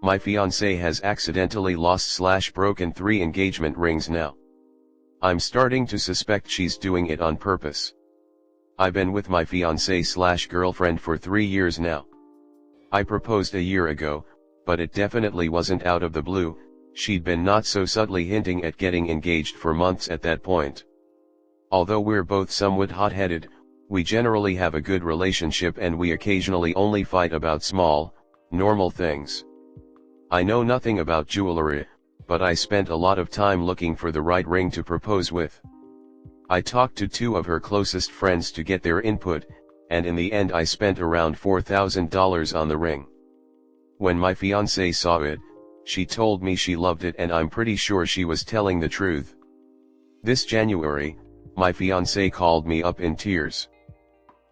My fiancée has accidentally lost/broken 3 engagement rings now. I'm starting to suspect she's doing it on purpose. I've been with my fiancée/girlfriend for 3 years now. I proposed a year ago, but it definitely wasn't out of the blue. She'd been not so subtly hinting at getting engaged for months at that point. Although we're both somewhat hot-headed, we generally have a good relationship and we occasionally only fight about small, normal things. I know nothing about jewelry, but I spent a lot of time looking for the right ring to propose with. I talked to 2 of her closest friends to get their input, and in the end I spent around $4,000 on the ring. When my fiancée saw it, she told me she loved it and I'm pretty sure she was telling the truth. This January, my fiancée called me up in tears.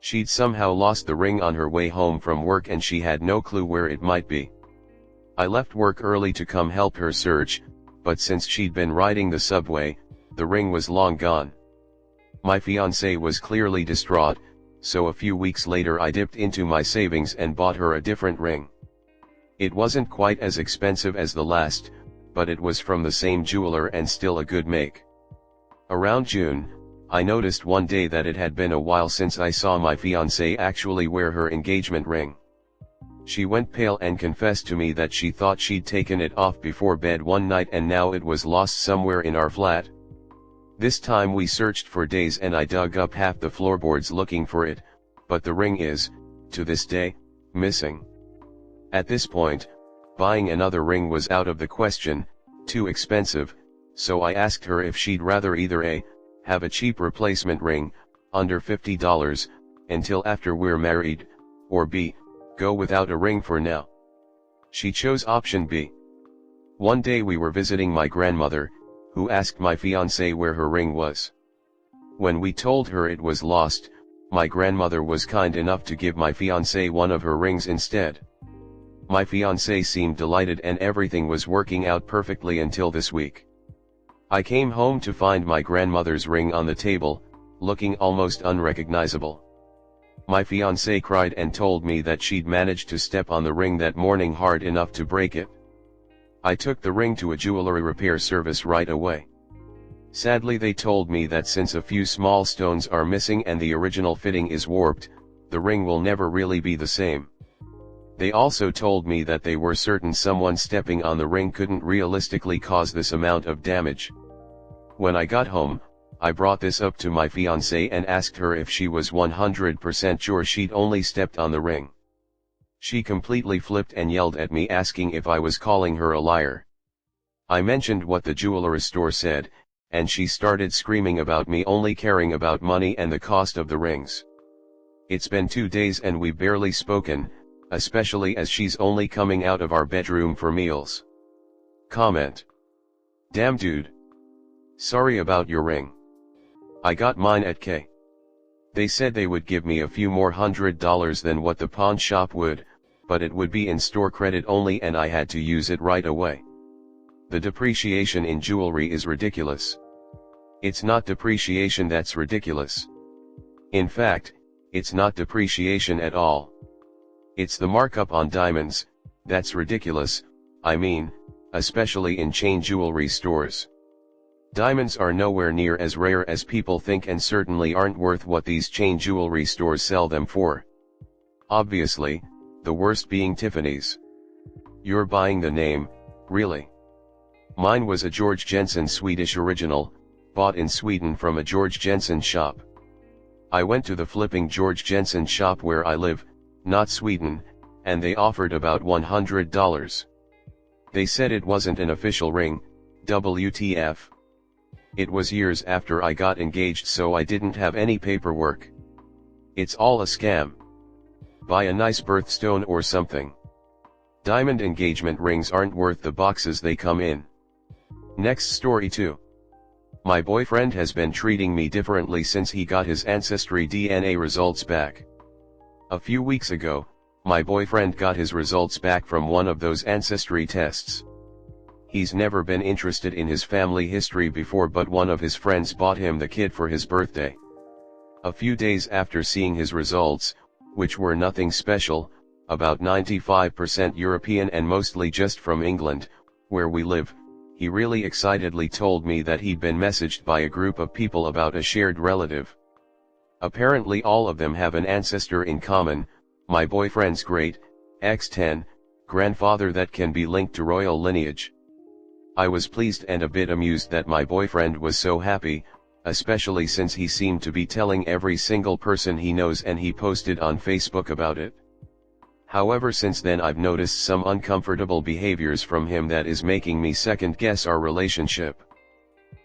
She'd somehow lost the ring on her way home from work and she had no clue where it might be. I left work early to come help her search, but since she'd been riding the subway, the ring was long gone. My fiancée was clearly distraught, so a few weeks later I dipped into my savings and bought her a different ring. It wasn't quite as expensive as the last, but it was from the same jeweler and still a good make. Around June, I noticed one day that it had been a while since I saw my fiancée actually wear her engagement ring. She went pale and confessed to me that she thought she'd taken it off before bed one night and now it was lost somewhere in our flat. This time we searched for days and I dug up half the floorboards looking for it, but the ring is, to this day, missing. At this point, buying another ring was out of the question, too expensive, so I asked her if she'd rather either A, have a cheap replacement ring, under $50, until after we're married, or B, go without a ring for now. She chose option B. One day we were visiting my grandmother, who asked my fiancée where her ring was. When we told her it was lost, my grandmother was kind enough to give my fiancée one of her rings instead. My fiancée seemed delighted and everything was working out perfectly until this week. I came home to find my grandmother's ring on the table, looking almost unrecognizable. My fiancée cried and told me that she'd managed to step on the ring that morning hard enough to break it. I took the ring to a jewelry repair service right away. Sadly they told me that since a few small stones are missing and the original fitting is warped, the ring will never really be the same. They also told me that they were certain someone stepping on the ring couldn't realistically cause this amount of damage. When I got home, I brought this up to my fiancée and asked her if she was 100% sure she'd only stepped on the ring. She completely flipped and yelled at me asking if I was calling her a liar. I mentioned what the jewelry store said, and she started screaming about me only caring about money and the cost of the rings. It's been 2 days and we've barely spoken, especially as she's only coming out of our bedroom for meals. Comment: damn dude. Sorry about your ring. I got mine at K. They said they would give me a few more $100 than what the pawn shop would, but it would be in store credit only and I had to use it right away. The depreciation in jewelry is ridiculous. It's not depreciation that's ridiculous. In fact, it's not depreciation at all. It's the markup on diamonds, that's ridiculous, I mean, especially in chain jewelry stores. Diamonds are nowhere near as rare as people think and certainly aren't worth what these chain jewelry stores sell them for. Obviously, the worst being Tiffany's. You're buying the name, really? Mine was a Georg Jensen Swedish original, bought in Sweden from a Georg Jensen shop. I went to the flipping Georg Jensen shop where I live, not Sweden, and they offered about $100. They said it wasn't an official ring, WTF. It was years after I got engaged so I didn't have any paperwork. It's all a scam. Buy a nice birthstone or something. Diamond engagement rings aren't worth the boxes they come in. Next story 2. My boyfriend has been treating me differently since he got his ancestry DNA results back. A few weeks ago, my boyfriend got his results back from one of those ancestry tests. He's never been interested in his family history before, but one of his friends bought him the kit for his birthday. A few days after seeing his results, which were nothing special, about 95% European and mostly just from England, where we live. He really excitedly told me that he'd been messaged by a group of people about a shared relative. Apparently all of them have an ancestor in common, my boyfriend's great, X10, grandfather that can be linked to royal lineage. I was pleased and a bit amused that my boyfriend was so happy, especially since he seemed to be telling every single person he knows and he posted on Facebook about it. However, since then I've noticed some uncomfortable behaviors from him that is making me second guess our relationship.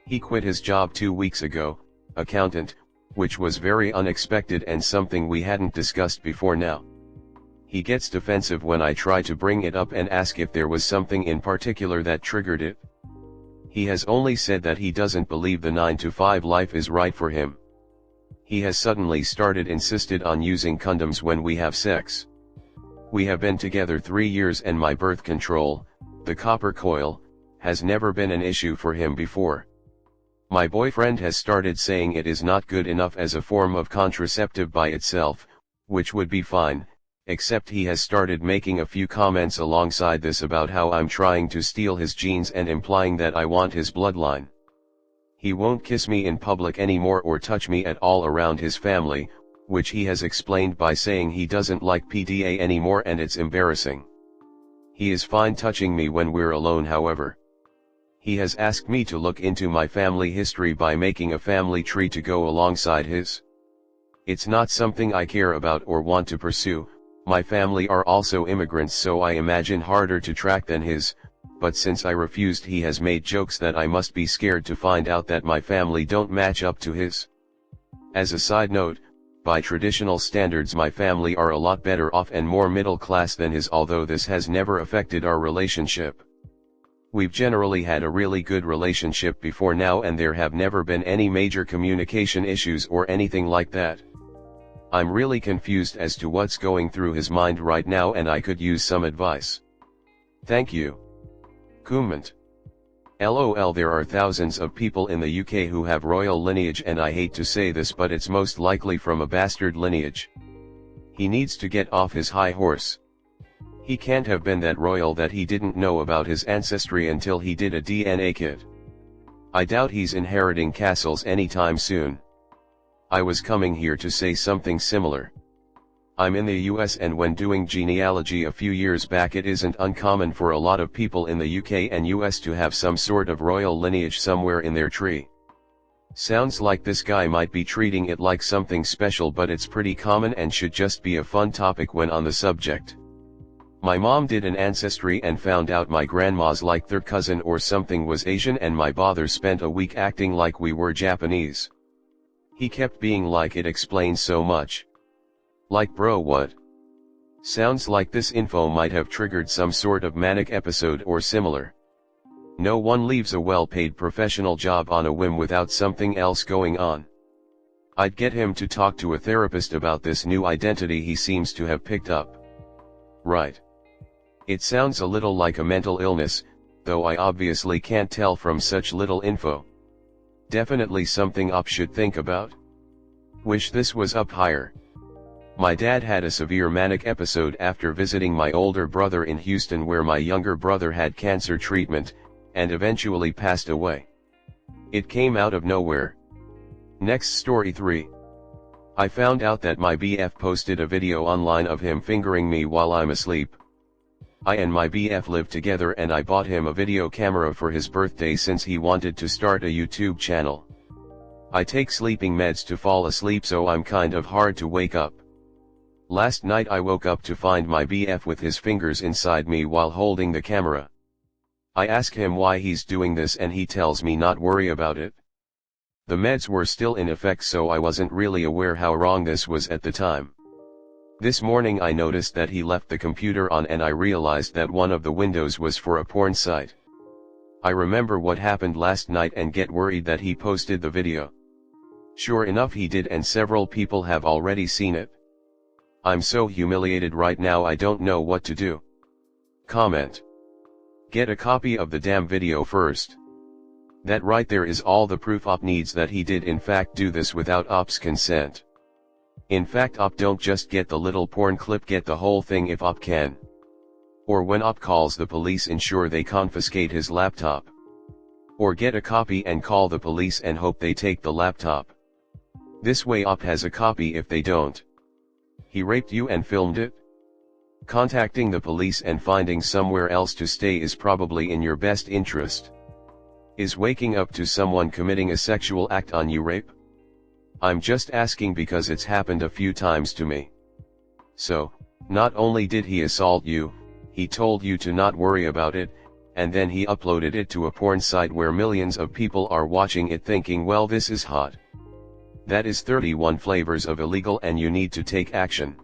He quit his job 2 weeks ago, accountant, which was very unexpected and something we hadn't discussed before now. He gets defensive when I try to bring it up and ask if there was something in particular that triggered it. He has only said that he doesn't believe the 9-to-5 life is right for him. He has suddenly insisted on using condoms when we have sex. We have been together 3 years and my birth control, the copper coil, has never been an issue for him before. My boyfriend has started saying it is not good enough as a form of contraceptive by itself, which would be fine, except he has started making a few comments alongside this about how I'm trying to steal his genes and implying that I want his bloodline. He won't kiss me in public anymore or touch me at all around his family, which he has explained by saying he doesn't like PDA anymore and it's embarrassing. He is fine touching me when we're alone, however. He has asked me to look into my family history by making a family tree to go alongside his. It's not something I care about or want to pursue. My family are also immigrants, so I imagine harder to track than his, but since I refused, he has made jokes that I must be scared to find out that my family don't match up to his. As a side note, by traditional standards my family are a lot better off and more middle class than his, although this has never affected our relationship. We've generally had a really good relationship before now and there have never been any major communication issues or anything like that. I'm really confused as to what's going through his mind right now and I could use some advice. Thank you. Comment. LOL. There are thousands of people in the UK who have royal lineage, and I hate to say this but it's most likely from a bastard lineage. He needs to get off his high horse. He can't have been that royal that he didn't know about his ancestry until he did a DNA kit. I doubt he's inheriting castles anytime soon. I was coming here to say something similar. I'm in the US and when doing genealogy a few years back, it isn't uncommon for a lot of people in the UK and US to have some sort of royal lineage somewhere in their tree. Sounds like this guy might be treating it like something special, but it's pretty common and should just be a fun topic when on the subject. My mom did an ancestry and found out my grandma's like third cousin or something was Asian, and my father spent a week acting like we were Japanese. He kept being like, it explains so much. Like, bro, what? Sounds like this info might have triggered some sort of manic episode or similar. No one leaves a well-paid professional job on a whim without something else going on. I'd get him to talk to a therapist about this new identity he seems to have picked up. Right. It sounds a little like a mental illness, though I obviously can't tell from such little info. Definitely something OP should think about. Wish this was up higher. My dad had a severe manic episode after visiting my older brother in Houston, where my younger brother had cancer treatment, and eventually passed away. It came out of nowhere. Next story 3. I found out that my BF posted a video online of him fingering me while I'm asleep. I and my BF live together and I bought him a video camera for his birthday since he wanted to start a YouTube channel. I take sleeping meds to fall asleep, so I'm kind of hard to wake up. Last night I woke up to find my BF with his fingers inside me while holding the camera. I ask him why he's doing this and he tells me not worry about it. The meds were still in effect, so I wasn't really aware how wrong this was at the time. This morning I noticed that he left the computer on and I realized that one of the windows was for a porn site. I remember what happened last night and get worried that he posted the video. Sure enough he did, and several people have already seen it. I'm so humiliated right now, I don't know what to do. Comment. Get a copy of the damn video first. That right there is all the proof OP needs that he did in fact do this without OP's consent. In fact, op don't just get the little porn clip, get the whole thing if op can. Or when op calls the police, ensure they confiscate his laptop. Or get a copy and call the police and hope they take the laptop. This way op has a copy if they don't. He raped you and filmed it? Contacting the police and finding somewhere else to stay is probably in your best interest. Is waking up to someone committing a sexual act on you rape? I'm just asking because it's happened a few times to me. So, not only did he assault you, he told you to not worry about it, and then he uploaded it to a porn site where millions of people are watching it thinking, well, this is hot. That is 31 flavors of illegal and you need to take action.